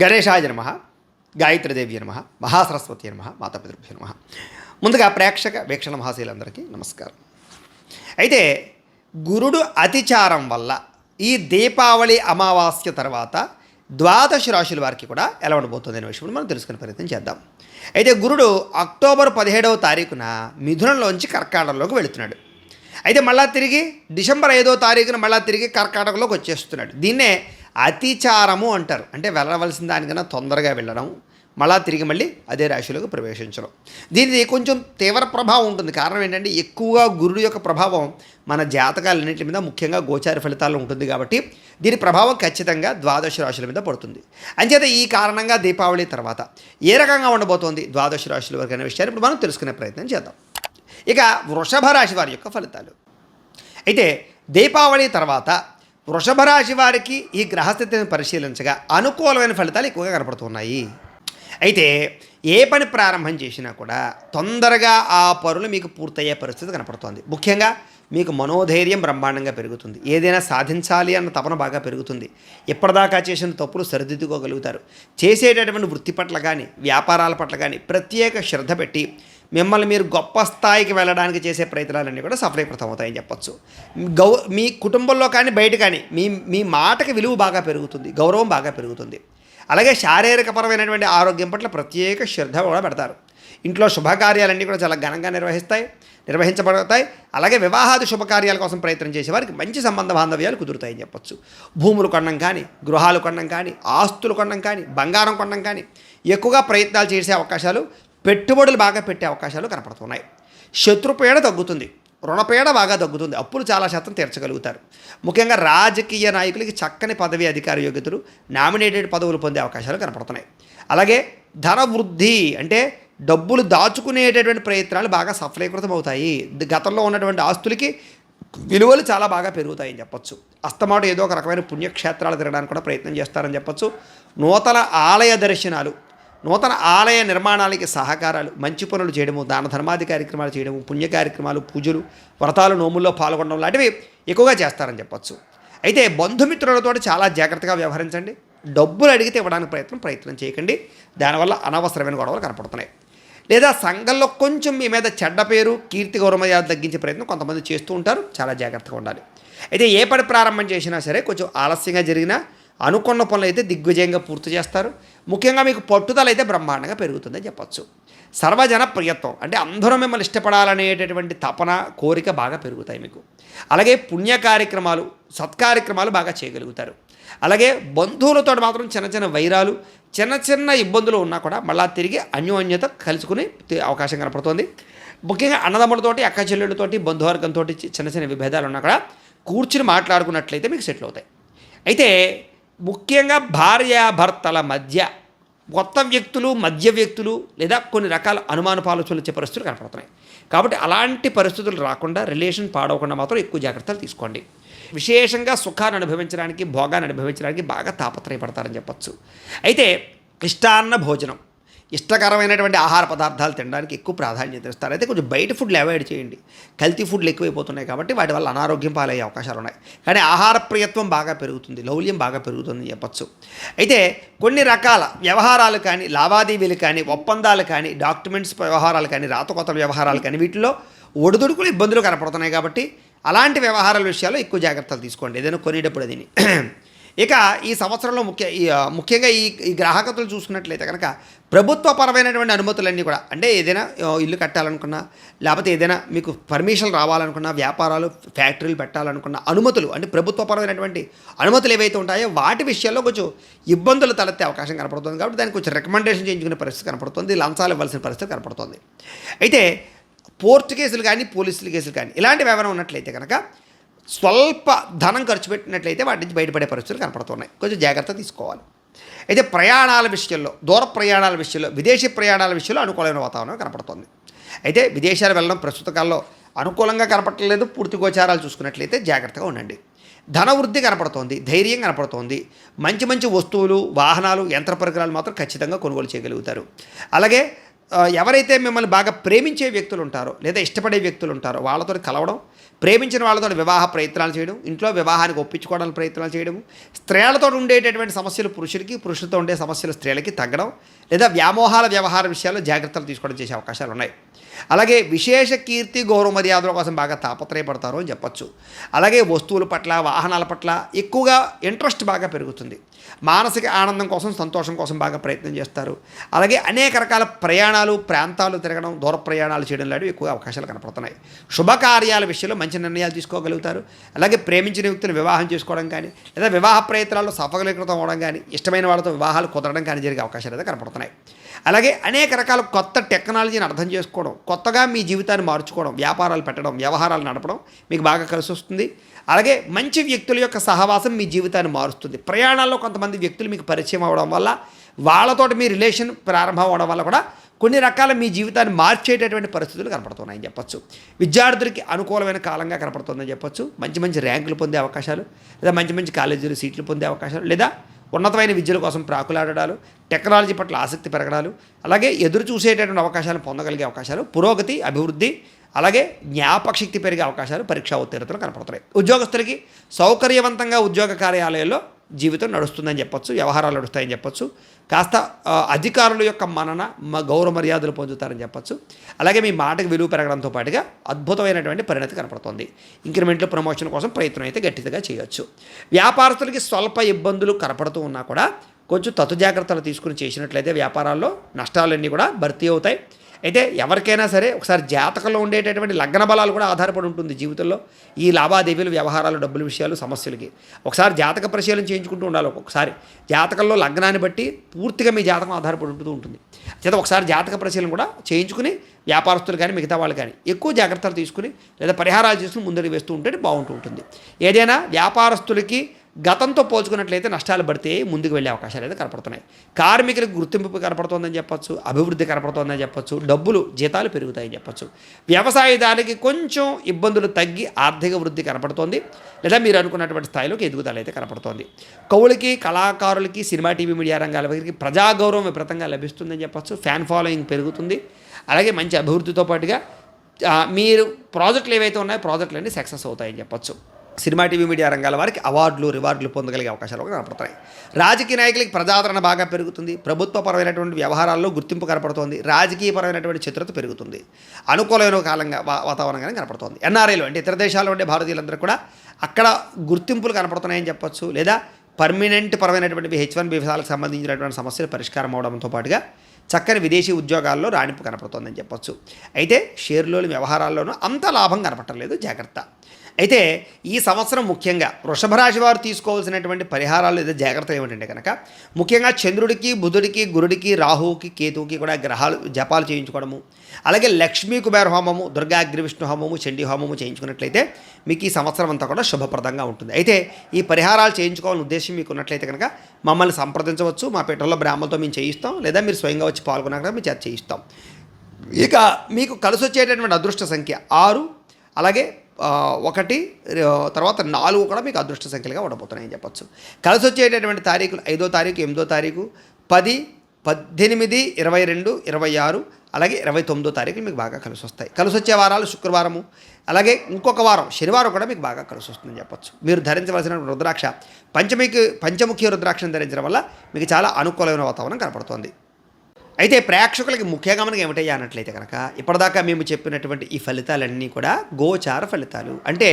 గణేశాయ నమః, గాయత్రీదేవి నమః, మహాసరస్వతి నమః, మాతాపితృభ్యో నమః. ముందుగా ప్రేక్షక వీక్షణ మహాశీలందరికీ నమస్కారం. అయితే గురుడు అతిచారం వల్ల ఈ దీపావళి అమావాస్య తర్వాత ద్వాదశ రాశుల వారికి కూడా ఎలా ఉండబోతుంది అనే విషయం మనం తెలుసుకునే ప్రయత్నం చేద్దాం. అయితే గురుడు అక్టోబర్ 17వ తారీఖున మిథునంలోంచి కర్కాటకంలోకి వెళుతున్నాడు. అయితే మళ్ళా తిరిగి డిసెంబర్ 5వ తారీఖున మళ్ళా తిరిగి కర్కాటకంలోకి వచ్చేస్తున్నాడు. దీన్నే అతిచారము అంటారు. అంటే వెళ్ళవలసిన దానికన్నా తొందరగా వెళ్ళడం, మళ్ళా తిరిగి మళ్ళీ అదే రాశిలోకి ప్రవేశించడం. దీనిది కొంచెం తీవ్ర ప్రభావం ఉంటుంది. కారణం ఏంటంటే ఎక్కువగా గురుడు యొక్క ప్రభావం మన జాతకాలన్నింటి మీద, ముఖ్యంగా గోచార ఫలితాల్లో ఉంటుంది కాబట్టి దీని ప్రభావం ఖచ్చితంగా ద్వాదశ రాశుల మీద పడుతుంది. అంచేత ఈ కారణంగా దీపావళి తర్వాత ఏ రకంగా ఉండబోతోంది ద్వాదశ రాశుల వరకు అనే విషయాన్ని ఇప్పుడు మనం తెలుసుకునే ప్రయత్నం చేద్దాం. ఇక వృషభ రాశి వారి యొక్క ఫలితాలు. అయితే దీపావళి తర్వాత వృషభ రాశి వారికి ఈ గ్రహస్థితిని పరిశీలించగా అనుకూలమైన ఫలితాలు ఎక్కువగా కనపడుతున్నాయి. అయితే ఏ పని ప్రారంభం చేసినా కూడా తొందరగా ఆ పనులు మీకు పూర్తయ్యే పరిస్థితి కనపడుతోంది. ముఖ్యంగా మీకు మనోధైర్యం బ్రహ్మాండంగా పెరుగుతుంది. ఏదైనా సాధించాలి అన్న తపన బాగా పెరుగుతుంది. ఇప్పటిదాకా చేసిన తప్పులు సరిదిద్దుకోగలుగుతారు. చేసేటటువంటి వృత్తి పట్ల కానీ వ్యాపారాల పట్ల కానీ ప్రత్యేక శ్రద్ధ పెట్టి మిమ్మల్ని మీరు గొప్ప స్థాయికి వెళ్ళడానికి చేసే ప్రయత్నాలన్నీ కూడా సఫలీకృతం అవుతాయని చెప్పచ్చు. మీ కుటుంబంలో కానీ బయట కానీ మీ మాటకి విలువ బాగా పెరుగుతుంది, గౌరవం బాగా పెరుగుతుంది. అలాగే శారీరకపరమైనటువంటి ఆరోగ్యం పట్ల ప్రత్యేక శ్రద్ధ కూడా పెడతారు. ఇంట్లో శుభకార్యాలన్నీ కూడా చాలా ఘనంగా నిర్వహించబడతాయి. అలాగే వివాహాది శుభకార్యాల కోసం ప్రయత్నం చేసే వారికి మంచి సంబంధ బాంధవ్యాలు కుదురుతాయని చెప్పచ్చు. భూములు కొనడం కానీ, గృహాలు కొనడం కానీ, ఆస్తులు కొనడం కానీ, బంగారం కొనడం కానీ ఎక్కువగా ప్రయత్నాలు చేసే అవకాశాలు, పెట్టుబడులు బాగా పెట్టే అవకాశాలు కనపడుతున్నాయి. శత్రుపీడ తగ్గుతుంది, రుణపీడ బాగా తగ్గుతుంది, అప్పులు చాలా శాతం తీర్చగలుగుతారు. ముఖ్యంగా రాజకీయ నాయకులకి చక్కని పదవి అధికార యోగ్యతలు, నామినేటెడ్ పదవులు పొందే అవకాశాలు కనపడుతున్నాయి. అలాగే ధన వృద్ధి అంటే డబ్బులు దాచుకునేటటువంటి ప్రయత్నాలు బాగా సఫలీకృతం అవుతాయి. గతంలో ఉన్నటువంటి ఆస్తులకి విలువలు చాలా బాగా పెరుగుతాయని చెప్పచ్చు. అస్తమాటు ఏదో ఒక రకమైన పుణ్యక్షేత్రాలు తిరగడానికి కూడా ప్రయత్నం చేస్తారని చెప్పచ్చు. నూతన ఆలయ దర్శనాలు, నూతన ఆలయ నిర్మాణాలకి సహకారాలు, మంచి పనులు చేయడము, దాన ధర్మాది కార్యక్రమాలు చేయడము, పుణ్య కార్యక్రమాలు, పూజలు, వ్రతాలు, నోముల్లో పాల్గొనడం లాంటివి ఎక్కువగా చేస్తారని చెప్పచ్చు. అయితే బంధుమిత్రులతో చాలా జాగ్రత్తగా వ్యవహరించండి. డబ్బులు అడిగితే ఇవ్వడానికి ప్రయత్నం చేయకండి. దానివల్ల అనవసరమైన గొడవలు కనపడుతున్నాయి. లేదా సంఘంలో కొంచెం మీ మీద చెడ్డ పేరు, కీర్తి, గౌరవమర్యాద తగ్గించే ప్రయత్నం కొంతమంది చేస్తూ ఉంటారు. చాలా జాగ్రత్తగా ఉండాలి. అయితే ఏ పని ప్రారంభం చేసినా సరే కొంచెం ఆలస్యంగా జరిగినా అనుకున్న పనులు అయితే దిగ్విజయంగా పూర్తి చేస్తారు. ముఖ్యంగా మీకు పట్టుదల అయితే బ్రహ్మాండంగా పెరుగుతుందని చెప్పచ్చు. సర్వజన ప్రియత్వం అంటే అందరూ మిమ్మల్ని ఇష్టపడాలనేటటువంటి తపన, కోరిక బాగా పెరుగుతాయి మీకు. అలాగే పుణ్య కార్యక్రమాలు, సత్కార్యక్రమాలు బాగా చేయగలుగుతారు. అలాగే బంధువులతో మాత్రం చిన్న వైరాలు, చిన్న ఇబ్బందులు ఉన్నా కూడా మళ్ళా తిరిగి అన్యోన్యత కలుసుకునే అవకాశం కనపడుతుంది. ముఖ్యంగా అన్నదమ్ములతోటి, అక్క చెల్లెళ్ళతోటి, బంధువర్గంతో చిన్న విభేదాలు ఉన్నా కూడా కూర్చుని మాట్లాడుకున్నట్లయితే మీకు సెటిల్ అవుతాయి. అయితే ముఖ్యంగా భార్యాభర్తల మధ్య కొత్త వ్యక్తులు, మధ్య వ్యక్తులు లేదా కొన్ని రకాల అనుమానపాలోచనలు వచ్చే పరిస్థితులు కనపడుతున్నాయి. కాబట్టి అలాంటి పరిస్థితులు రాకుండా, రిలేషన్ పాడవకుండా మాత్రం ఎక్కువ జాగ్రత్తలు తీసుకోండి. విశేషంగా సుఖాన్ని అనుభవించడానికి, భోగాన్ని అనుభవించడానికి బాగా తాపత్రయపడతారని చెప్పచ్చు. అయితే ఇష్టాన్న భోజనం, ఇష్టకరమైనటువంటి ఆహార పదార్థాలు తినడానికి ఎక్కువ ప్రాధాన్యత ఇస్తారు. అయితే కొంచెం బయట ఫుడ్లు అవాయిడ్ చేయండి. కల్తీ ఫుడ్లు ఎక్కువైపోతున్నాయి కాబట్టి వాటి వల్ల అనారోగ్యం పాలయ్యే అవకాశాలు ఉన్నాయి. కానీ ఆహార ప్రియత్వం బాగా పెరుగుతుంది, లౌల్యం బాగా పెరుగుతుందని చెప్పచ్చు. అయితే కొన్ని రకాల వ్యవహారాలు కానీ, లావాదేవీలు కానీ, ఒప్పందాలు కానీ, డాక్యుమెంట్స్ వ్యవహారాలు కానీ, రాతకోత వ్యవహారాలు కానీ వీటిలో ఒడిదుడుకులు, ఇబ్బందులు కనపడుతున్నాయి. కాబట్టి అలాంటి వ్యవహారాల విషయాల్లో ఎక్కువ జాగ్రత్తలు తీసుకోండి ఏదైనా కొనేటప్పుడు దీన్ని. ఇక ఈ సంవత్సరంలో ముఖ్యంగా ఈ గ్రాహకతలు చూసుకున్నట్లయితే కనుక ప్రభుత్వపరమైనటువంటి అనుమతులన్నీ కూడా, అంటే ఏదైనా ఇల్లు కట్టాలనుకున్నా, లేకపోతే ఏదైనా మీకు పర్మిషన్ రావాలనుకున్నా, వ్యాపారాలు, ఫ్యాక్టరీలు పెట్టాలనుకున్న అనుమతులు, అంటే ప్రభుత్వపరమైనటువంటి అనుమతులు ఏవైతే ఉంటాయో వాటి విషయాల్లో కొంచెం ఇబ్బందులు తలెత్తే అవకాశం కనపడుతుంది. కాబట్టి దానికి కొంచెం రికమెండేషన్ చేయించుకునే పరిస్థితి కనపడుతుంది, లంచాలు ఇవ్వాల్సిన పరిస్థితి కనపడుతుంది. అయితే కోర్టు కేసులు కానీ, పోలీసుల కేసులు కానీ ఇలాంటివి ఏమైనా ఉన్నట్లయితే కనుక స్వల్ప ధనం ఖర్చు పెట్టినట్లయితే వాటి నుంచి బయటపడే పరిస్థితులు కనపడుతున్నాయి. కొంచెం జాగ్రత్త తీసుకోవాలి. అయితే ప్రయాణాల విషయంలో, దూర ప్రయాణాల విషయంలో, విదేశీ ప్రయాణాల విషయంలో అనుకూలమైన వాతావరణం కనపడుతుంది. అయితే విదేశాలు వెళ్ళడం ప్రస్తుత కాలంలో అనుకూలంగా కనపడలేదు. పూర్తి గోచారాలు చూసుకున్నట్లయితే జాగ్రత్తగా ఉండండి. ధన వృద్ధి కనపడుతోంది, ధైర్యం కనపడుతోంది. మంచి వస్తువులు, వాహనాలు, యంత్ర పరికరాలు మాత్రం ఖచ్చితంగా కొనుగోలు చేయగలుగుతారు. అలాగే ఎవరైతే మిమ్మల్ని బాగా ప్రేమించే వ్యక్తులు ఉంటారో లేదా ఇష్టపడే వ్యక్తులు ఉంటారో వాళ్ళతో కలవడం, ప్రేమించిన వాళ్ళతో వివాహ ప్రయత్నాలు చేయడం, ఇంట్లో వివాహానికి ఒప్పించుకోవడానికి ప్రయత్నాలు చేయడము, స్త్రీలతో ఉండేటటువంటి సమస్యలు పురుషులకి, పురుషులతో ఉండే సమస్యలు స్త్రీలకి తగ్గడం, లేదా వ్యామోహాల వ్యవహార విషయాల్లో జాగ్రత్తలు తీసుకోవడం చేసే అవకాశాలు ఉన్నాయి. అలాగే విశేష కీర్తి గౌరవ మర్యాదల కోసం బాగా తాపత్రయపడతారు అని చెప్పచ్చు. అలాగే వస్తువుల పట్ల, వాహనాల పట్ల ఎక్కువగా ఇంట్రెస్ట్ బాగా పెరుగుతుంది. మానసిక ఆనందం కోసం, సంతోషం కోసం బాగా ప్రయత్నం చేస్తారు. అలాగే అనేక రకాల ప్రయాణాలు, ప్రాంతాలు తిరగడం, దూర ప్రయాణాలు చేయడం లాంటివి ఎక్కువ అవకాశాలు కనపడుతున్నాయి. శుభకార్యాల విషయంలో మంచి నిర్ణయాలు తీసుకోగలుగుతారు. అలాగే ప్రేమించిన వ్యక్తులు వివాహం చేసుకోవడం కానీ, లేదా వివాహ ప్రయత్నాల్లో సఫలీకృతం అవ్వడం కానీ, ఇష్టమైన వాళ్ళతో వివాహాలు కుదరడం కానీ జరిగే అవకాశాలు అయితే కనపడుతున్నాయి. అలాగే అనేక రకాల కొత్త టెక్నాలజీని అర్థం చేసుకోవడం, కొత్తగా మీ జీవితాన్ని మార్చుకోవడం, వ్యాపారాలు పెట్టడం, వ్యవహారాలు నడపడం మీకు బాగా కలిసి వస్తుంది. అలాగే మంచి వ్యక్తుల యొక్క సహవాసం మీ జీవితాన్ని మారుస్తుంది. ప్రయాణాల్లో కొంతమంది వ్యక్తులు మీకు పరిచయం అవ్వడం వల్ల, వాళ్ళతోటి మీ రిలేషన్ ప్రారంభం అవ్వడం వల్ల కూడా కొన్ని రకాల మీ జీవితాన్ని మార్చేటటువంటి పరిస్థితులు కనపడుతున్నాయని చెప్పొచ్చు. విద్యార్థులకి అనుకూలమైన కాలంగా కనపడుతుందని చెప్పొచ్చు. మంచి మంచి ర్యాంకులు పొందే అవకాశాలు, లేదా మంచి మంచి కాలేజీలు సీట్లు పొందే అవకాశాలు, లేదా ఉన్నతమైన విద్యల కోసం ప్రాకులాడడాలు, టెక్నాలజీ పట్ల ఆసక్తి పెరగడాలు, అలాగే ఎదురు చూసేటటువంటి అవకాశాలు పొందగలిగే అవకాశాలు, పురోగతి, అభివృద్ధి, అలాగే జ్ఞాపకశక్తి పెరిగే అవకాశాలు, పరీక్షా ఉత్తీర్ణతలు కనపడుతున్నాయి. ఉద్యోగస్తులకి సౌకర్యవంతంగా ఉద్యోగ కార్యాలయాల్లో జీవితం నడుస్తుందని చెప్పొచ్చు, వ్యవహారాలు నడుస్తాయని చెప్పొచ్చు. కాస్త అధికారుల యొక్క గౌరవ మర్యాదలు పొందుతారని చెప్పొచ్చు. అలాగే మీ మాటకు విలువ పెరగడంతో పాటుగా అద్భుతమైనటువంటి పరిణతి కనపడుతుంది. ఇంక్రిమెంట్లు, ప్రమోషన్ కోసం ప్రయత్నం అయితే గట్టిగా చేయొచ్చు. వ్యాపారస్తులకి స్వల్ప ఇబ్బందులు కనపడుతూ ఉన్నా కూడా కొంచెం తతు జాగ్రత్తలు తీసుకుని చేసినట్లయితే వ్యాపారాల్లో నష్టాలన్నీ కూడా భర్తీ అవుతాయి. అయితే ఎవరికైనా సరే ఒకసారి జాతకంలో ఉండేటటువంటి లగ్న బలాలు కూడా ఆధారపడి ఉంటుంది జీవితంలో ఈ లావాదేవీలు, వ్యవహారాలు, డబ్బుల విషయాలు, సమస్యలకి. ఒకసారి జాతక పరిశీలన చేయించుకుంటూ ఉండాలి. ఒక్కొక్కసారి జాతకంలో లగ్నాన్ని బట్టి పూర్తిగా మీ జాతకం ఆధారపడి ఉంటుంది. చేత ఒకసారి జాతక పరిశీలన కూడా చేయించుకుని వ్యాపారస్తులు కానీ మిగతా వాళ్ళు కానీ ఎక్కువ జాగ్రత్తలు తీసుకుని లేదా పరిహారాలు చేసుకుని ముందరికి వేస్తూ ఉంటే బాగుంటూ ఉంటుంది. ఏదైనా వ్యాపారస్తులకి గతంతో పోల్చుకున్నట్లయితే నష్టాలు పడితే ముందుకు వెళ్ళే అవకాశాలు అయితే కనపడుతున్నాయి. కార్మికులకు గుర్తింపు కనపడుతోందని చెప్పొచ్చు, అభివృద్ధి కనపడుతోందని చెప్పొచ్చు, డబ్బులు, జీతాలు పెరుగుతాయని చెప్పొచ్చు. వ్యవసాయదారులకి కొంచెం ఇబ్బందులు తగ్గి ఆర్థిక వృద్ధి కనపడుతోంది, లేదా మీరు అనుకున్నటువంటి స్థాయిలోకి ఎదుగుదల అయితే కనపడుతోంది. కవులకి, కళాకారులకి, సినిమా, టీవీ, మీడియా రంగాల వారికి ప్రజాగౌరవం విపరీతంగా లభిస్తుందని చెప్పొచ్చు. ఫ్యాన్ ఫాలోయింగ్ పెరుగుతుంది. అలాగే మంచి అభివృద్ధితో పాటుగా మీరు ప్రాజెక్టులు ఏవైతే ఉన్నాయో ప్రాజెక్టులన్నీ సక్సెస్ అవుతాయని చెప్పొచ్చు. సినిమా, టీవీ, మీడియా రంగాల వారికి అవార్డులు, రివార్డులు పొందగలిగే అవకాశాలు కనపడతాయి. రాజకీయ నాయకులకి ప్రజాదరణ బాగా పెరుగుతుంది. ప్రభుత్వపరమైనటువంటి వ్యవహారాల్లో గుర్తింపు కనపడుతోంది. రాజకీయపరమైనటువంటి చతురత పెరుగుతుంది. అనుకూలమైన కాలంగా వాతావరణంగానే కనపడుతోంది. ఎన్ఆర్ఐలు అంటే ఇతర దేశాల్లో ఉండే భారతీయులందరూ కూడా అక్కడ గుర్తింపులు కనపడుతున్నాయని చెప్పొచ్చు. లేదా పర్మనెంట్ పరమైనటువంటి H1B వీసాలకు సంబంధించినటువంటి సమస్యలు పరిష్కారం అవడంతో పాటుగా చక్కని విదేశీ ఉద్యోగాల్లో రాణింపు కనపడుతోందని చెప్పొచ్చు. అయితే షేర్లోని వ్యవహారాల్లోనూ అంత లాభం కనపడలేదు, జాగ్రత్త. అయితే ఈ సంవత్సరం ముఖ్యంగా వృషభ రాశి వారు తీసుకోవాల్సినటువంటి పరిహారాలు లేదా జాగ్రత్తలు ఏమిటంటే కనుక ముఖ్యంగా చంద్రుడికి, బుధుడికి, గురుడికి, రాహువుకి, కేతువుకి కూడా గ్రహాలు జపాలు చేయించుకోవడము, అలాగే లక్ష్మీ కుబేర హోమము, దుర్గా అగ్ని విష్ణు హోమము, చండీ హోమము చేయించుకున్నట్లయితే మీకు ఈ సంవత్సరం అంతా కూడా శుభప్రదంగా ఉంటుంది. అయితే ఈ పరిహారాలు చేయించుకోవాలని ఉద్దేశం మీకు ఉన్నట్లయితే కనుక మమ్మల్ని సంప్రదించవచ్చు. మా పీఠంలో బ్రాహ్మణులతో మేము చేయిస్తాం, లేదా మీరు స్వయంగా వచ్చి పాల్గొన్నాక మేము చేత చేయిస్తాం. ఇక మీకు కలిసి వచ్చేటటువంటి అదృష్ట సంఖ్య 6, అలాగే 1, తర్వాత 4 కూడా మీకు అదృష్ట సంఖ్యలుగా ఉండబోతున్నాయని చెప్పొచ్చు. కలిసి వచ్చేటటువంటి తారీఖులు 5వ తారీఖు, 8వ తారీఖు, 10, 18, 22, 26, అలాగే 29వ తారీఖులు మీకు బాగా కలిసి వస్తాయి. కలిసి వచ్చే వారాలు శుక్రవారము, అలాగే ఇంకొక వారం శనివారం కూడా మీకు బాగా కలిసి వస్తుందని చెప్పొచ్చు. మీరు ధరించవలసిన రుద్రాక్ష పంచముఖి రుద్రాక్షను ధరించడం వల్ల మీకు చాలా అనుకూలమైన వాతావరణం కనపడుతోంది. అయితే ప్రేక్షకులకి ముఖ్యంగా మనకి ఏమిటయ్యా అన్నట్లయితే కనుక ఇప్పటిదాకా మేము చెప్పినటువంటి ఈ ఫలితాలన్నీ కూడా గోచార ఫలితాలు. అంటే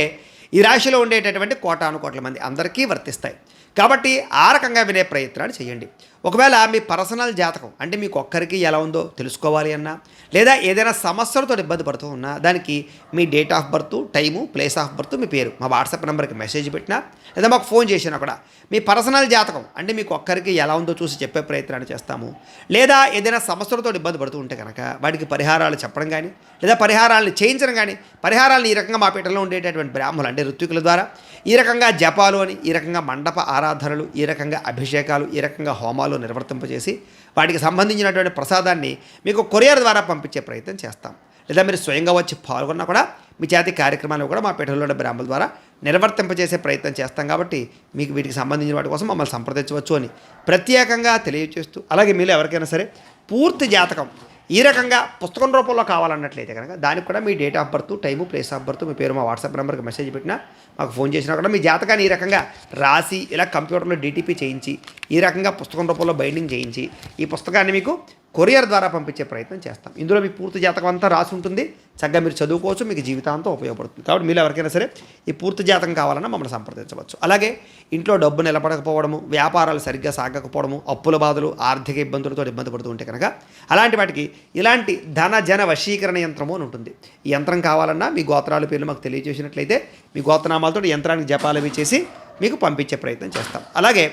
ఈ రాశిలో ఉండేటటువంటి కోటానుకోట్ల మంది అందరికీ వర్తిస్తాయి. కాబట్టి ఆ రకంగా వినే ప్రయత్నాలు చేయండి. ఒకవేళ మీ పర్సనల్ జాతకం అంటే మీకు ఒక్కరికి ఎలా ఉందో తెలుసుకోవాలి అన్నా, లేదా ఏదైనా సమస్యలతో ఇబ్బంది పడుతూ ఉన్నా దానికి మీ date of birth, time, place of birth, మీ పేరు మా వాట్సాప్ నెంబర్కి మెసేజ్ పెట్టినా, లేదా మాకు ఫోన్ చేసినా కూడా మీ పర్సనల్ జాతకం అంటే మీకు ఒక్కరికి ఎలా ఉందో చూసి చెప్పే ప్రయత్నాన్ని చేస్తాము. లేదా ఏదైనా సమస్యలతో ఇబ్బంది పడుతూ ఉంటే కనుక వాటికి పరిహారాలు చెప్పడం కానీ, లేదా పరిహారాలను చేయించడం కానీ, పరిహారాలను ఈ రకంగా మా పీఠంలో ఉండేటటువంటి బ్రాహ్మణులు అంటే ఋత్వికుల ద్వారా ఈ రకంగా జపాలు అని, ఈ రకంగా మండప ఆరాధనలు, ఈ రకంగా అభిషేకాలు, ఈ రకంగా హోమాలు నిర్వర్తింపజేసి వాటికి సంబంధించినటువంటి ప్రసాదాన్ని మీకు కొరియర్ ద్వారా పంపించే ప్రయత్నం చేస్తాం. లేదా మీరు స్వయంగా వచ్చి పాల్గొన్నా కూడా మీ చేతి కార్యక్రమాలు కూడా మా పీఠంలో బ్రాహ్మణుల ద్వారా నిర్వర్తింపజేసే ప్రయత్నం చేస్తాం. కాబట్టి మీకు వీటికి సంబంధించిన వాటి కోసం మమ్మల్ని సంప్రదించవచ్చు అని ప్రత్యేకంగా తెలియజేస్తూ, అలాగే మీరు ఎవరికైనా సరే పూర్తి జాతకం ఈ రకంగా పుస్తకం రూపంలో కావాలన్నట్లయితే కనుక దానికి కూడా మీ date of birth, time, place of birth, మీ పేరు మా వాట్సాప్ నెంబర్కి మెసేజ్ పెట్టినా, మాకు ఫోన్ చేసినా కూడా మీ జాతకాన్ని ఈ రకంగా రాసి ఇలా కంప్యూటర్లో డీటీపీ చేయించి ఈ రకంగా పుస్తకం రూపంలో బైండింగ్ చేయించి ఈ పుస్తకాన్ని మీకు కొరియర్ ద్వారా పంపించే ప్రయత్నం చేస్తాం. ఇందులో మీ పూర్తి జాతకం అంతా రాసి ఉంటుంది. చక్కగా మీరు చదువుకోవచ్చు, మీకు జీవితాంతం ఉపయోగపడుతుంది. కాబట్టి మీరు ఎవరికైనా సరే ఈ పూర్తి జాతకం కావాలన్నా మమ్మల్ని సంప్రదించవచ్చు. అలాగే ఇంట్లో డబ్బు నిలబడకపోవడము, వ్యాపారాలు సరిగ్గా సాగకపోవడము, అప్పుల బాధలు, ఆర్థిక ఇబ్బందులతో ఇబ్బంది పడుతూ ఉంటే కనుక అలాంటి వాటికి ఇలాంటి ధన జన వశీకరణ యంత్రము అని ఉంటుంది. ఈ యంత్రం కావాలన్నా మీ గోత్రాల పేర్లు మాకు తెలియజేసినట్లయితే మీ గోత్రనామాలతో యంత్రానికి జపాలు అవి చేసి మీకు పంపించే ప్రయత్నం చేస్తాం. అలాగే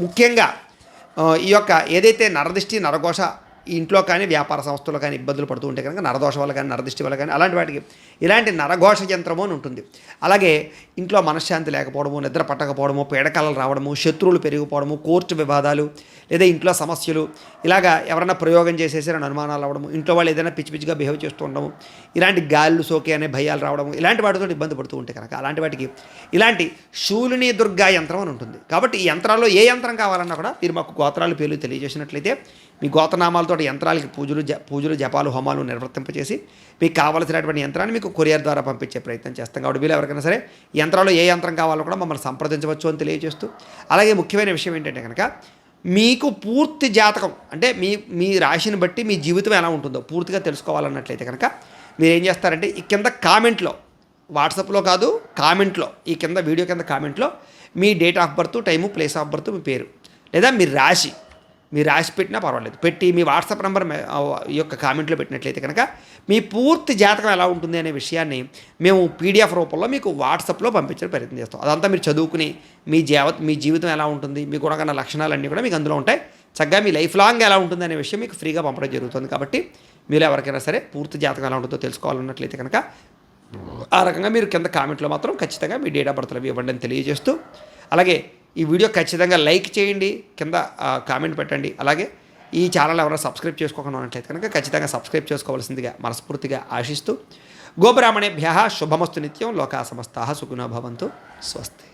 ముఖ్యంగా ఈ యొక్క ఏదైతే నరదిష్టి, నరఘోష ఈ ఇంట్లో కానీ వ్యాపార సంస్థలో కానీ ఇబ్బందులు పడుతూ ఉంటే కనుక నరదోష వల్ల కానీ నరదిష్టి వల్ల కానీ అలాంటి వాటికి ఇలాంటి నరఘోష యంత్రము అని ఉంటుంది. అలాగే ఇంట్లో మనశ్శాంతి లేకపోవడము, నిద్ర పట్టకపోవడము, పీడకలలు రావడము, శత్రువులు పెరిగిపోవడము, కోర్టు వివాదాలు లేదా ఇంట్లో సమస్యలు, ఇలాగా ఎవరైనా ప్రయోగం చేసేసారని అనుమానాలు రావడము, ఇంట్లో వాళ్ళు ఏదైనా పిచ్చి పిచ్చిగా బిహేవ్ చేస్తూ ఉండడము, ఇలాంటి గాళ్ళు సోకే అనే భయాలు రావడము, ఇలాంటి వాటితో ఇబ్బంది పడుతూ ఉంటే కనుక అలాంటి వాటికి ఇలాంటి శూలిని దుర్గా యంత్రం అని ఉంటుంది. కాబట్టి ఈ యంత్రాల్లో ఏ యంత్రం కావాలన్నా కూడా మీరు మాకు గోత్రాల పేర్లు తెలియజేసినట్లయితే మీ గోత్రనామాలతో యంత్రాలకి పూజలు జపాలు హోమాలు నిర్వర్తింపచేసి మీకు కావాల్సినటువంటి యంత్రాన్ని మీకు కొరియర్ ద్వారా పంపించే ప్రయత్నం చేస్తాం. కాబట్టి మీరు ఎవరికైనా సరే ఈ యంత్రాల్లో ఏ యంత్రం కావాలో కూడా మమ్మల్ని సంప్రదించవచ్చు అని తెలియజేస్తూ, అలాగే ముఖ్యమైన విషయం ఏంటంటే కనుక మీకు పూర్తి జాతకం అంటే మీ రాశిని బట్టి మీ జీవితం ఎలా ఉంటుందో పూర్తిగా తెలుసుకోవాలన్నట్లయితే కనుక మీరు ఏం చేస్తారంటే ఈ కింద కామెంట్లో, వాట్సాప్లో కాదు కామెంట్లో, ఈ కింద వీడియో కింద కామెంట్లో మీ date of birth, time, place of birth, మీ పేరు లేదా మీ రాశి పెట్టినా పర్వాలేదు పెట్టి మీ వాట్సాప్ నెంబర్ ఈ యొక్క కామెంట్లో పెట్టినట్లయితే కనుక మీ పూర్తి జాతకం ఎలా ఉంటుంది అనే విషయాన్ని మేము పీడిఎఫ్ రూపంలో మీకు వాట్సాప్లో పంపించే ప్రయత్నం చేస్తాం. అదంతా మీరు చదువుకుని మీ జీవితం ఎలా ఉంటుంది, మీ గుణగణ లక్షణాలన్నీ కూడా మీకు అందులో ఉంటాయి. చక్కగా మీ లైఫ్ లాంగ్ ఎలా ఉంటుంది అనే విషయం మీకు ఫ్రీగా పంపడం జరుగుతుంది. కాబట్టి మీరు ఎవరికైనా సరే పూర్తి జాతకం ఎలా ఉంటుందో తెలుసుకోవాలన్నట్లయితే కనుక ఆ రకంగా మీరు కింద కామెంట్లో మాత్రం ఖచ్చితంగా మీ డేట్ ఆఫ్ బర్త్లు ఇవ్వండి అని తెలియజేస్తూ, అలాగే ఈ వీడియో ఖచ్చితంగా లైక్ చేయండి, కింద కామెంట్ పెట్టండి. అలాగే ఈ ఛానల్ ఎవరైనా సబ్స్క్రైబ్ చేసుకోకుండా ఉన్నట్లయితే కనుక ఖచ్చితంగా సబ్స్క్రైబ్ చేసుకోవాల్సిందిగా మనస్ఫూర్తిగా ఆశిస్తూ, గోబ్రాహ్మణేభ్యః శుభమస్తు నిత్యం, లోకా సమస్తాః సుఖినో భవంతు, స్వస్తి.